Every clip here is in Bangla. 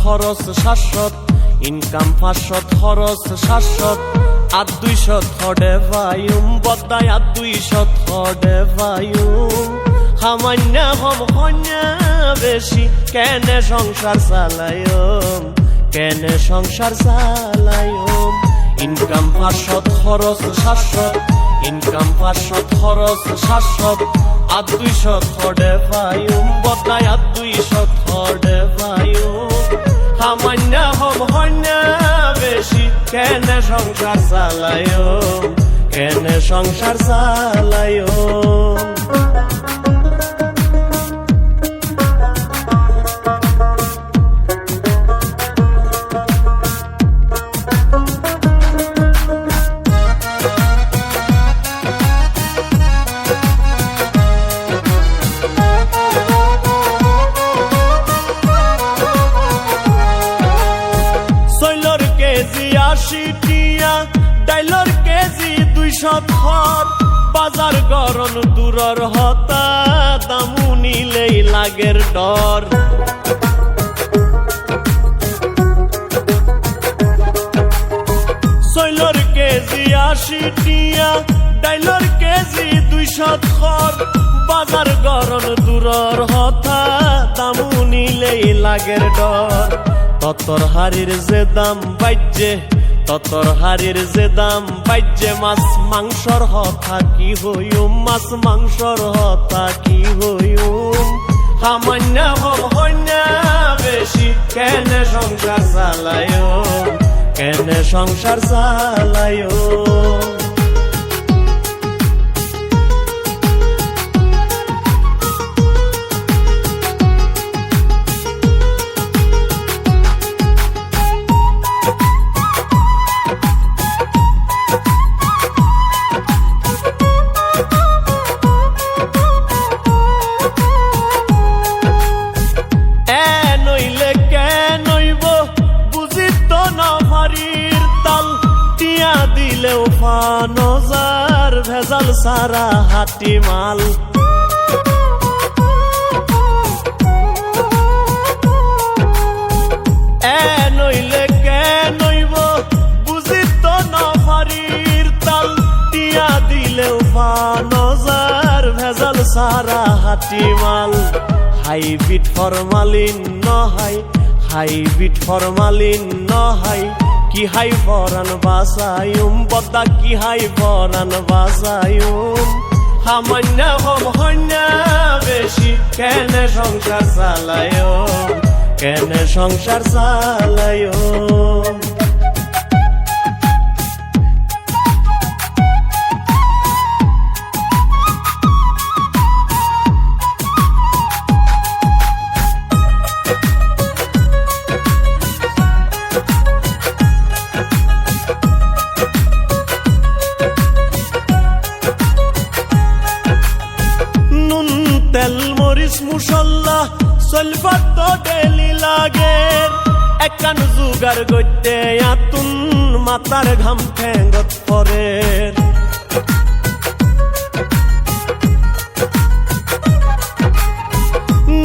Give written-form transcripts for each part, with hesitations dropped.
খরচ 700 ইনকাম 500 খরচ 700 আর 200 থডে ভাইম বদাই আর 200 থডে ভাইম সামান্য হম হন্যা বেশি কেনে সংসার চালায়ম কেনে সংসার চালায়ম ইনকাম 500 খরচ 700 ইনকাম 500 খরচ 700 আর 200 থডে ভাইম বদাই আর 200 থডে ভাইম সামান্য হম হন্যা বেশি কেনে সংসার চালায়ম কেনে সংসার চালায়ম ডাইলর কেজি 200 খর বাজার গরম দূরর হতা দামু নিলেই লাগের ডর সৈলর কেজি 80 টিয়া ডাইলর কেজি 200 খর বাজার গরম দূরর হতা দামু নিলেই লাগের ডর ততর হাড়ির যে দাম বাজ্যে ততর হাড়ির যে দাম বাজ্যে মাছ মাংসর হতা কি হইম মাছ মাংসর হতা কি হইম সামান্য হম হন্যা বেশি কেনে সংসার চালায়ম কেনে সংসার চালায়ম দিলেও ফানজার ভেজাল সারা হাটি মাল এ নইলে কে নইব বুঝি তো নফারির তাল টিয়া দিলেও ফানজার ভেজাল সারা হাটি মাল হাইব্রিড ফরমালিন নহাই হাইব্রিড ফরমালিন নহাই কি হাই ফরান বাসায়ুম বদা কি হাই ফরান বাসায়ুম সামান্য হম হন্যা বেশি কেনে সংসার চালায়ম কেনে সংসার চালায়ম তেল মরিচ মুসল্লা সলফাত তো ডেলি লাগের একান জুগার গইতে আতুন মাতার ঘাম ঠেঙ্গত পরের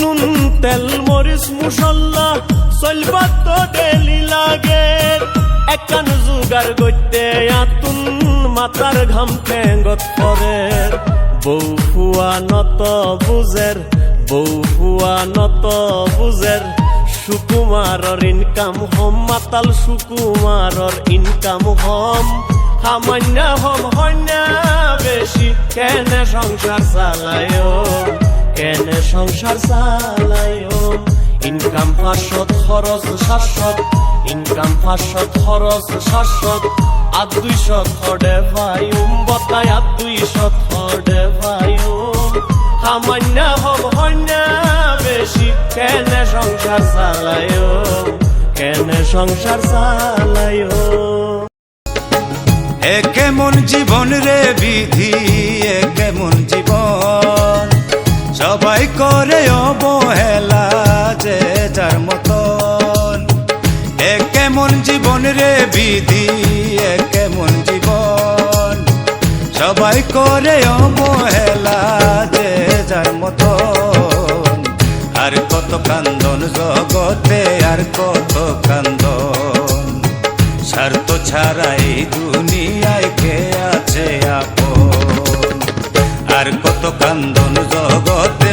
নুন তেল মরিচ মুসল্লা সলফাত তো ডেলি লাগের একান জুগার গইতে আতুন মাতার ঘাম ঠেঙ্গত পরের বউ ফুয়া নত বুঝের বউ ফুয়া নত বুঝের সুকুমারর ইনকাম হম মাতাল সুকুমারর ইনকাম হম সামান্য হম হন্যা বেশি কেনে সংসার চালায়ম কেনে সংসার চালায়ম ইনকাম 500 খরচ 700 ইনকাম 500 খরচ 700 আর 200 থডে ভাইম বতাই আর 200 থডে ভাইম সামান্য হম হন্যা বেশি কেনে সংসার চালায়ম কেনে সংসার চালায়ম এ কেমন জীবন রে বিধি এ কেমন জীবন সবাই করে অবহেলা যে যার মতন এ কেমন জীবন রে বিধি এ কেমন জীবন সবাই করে অবহেলা যে যার মতন আর কত কান্দন জগতে আর কত কান্দন, স্বার্থ ছাড়া এই দুনিয়ায় কে আছে আপন, আর কত কান্দন জগৎ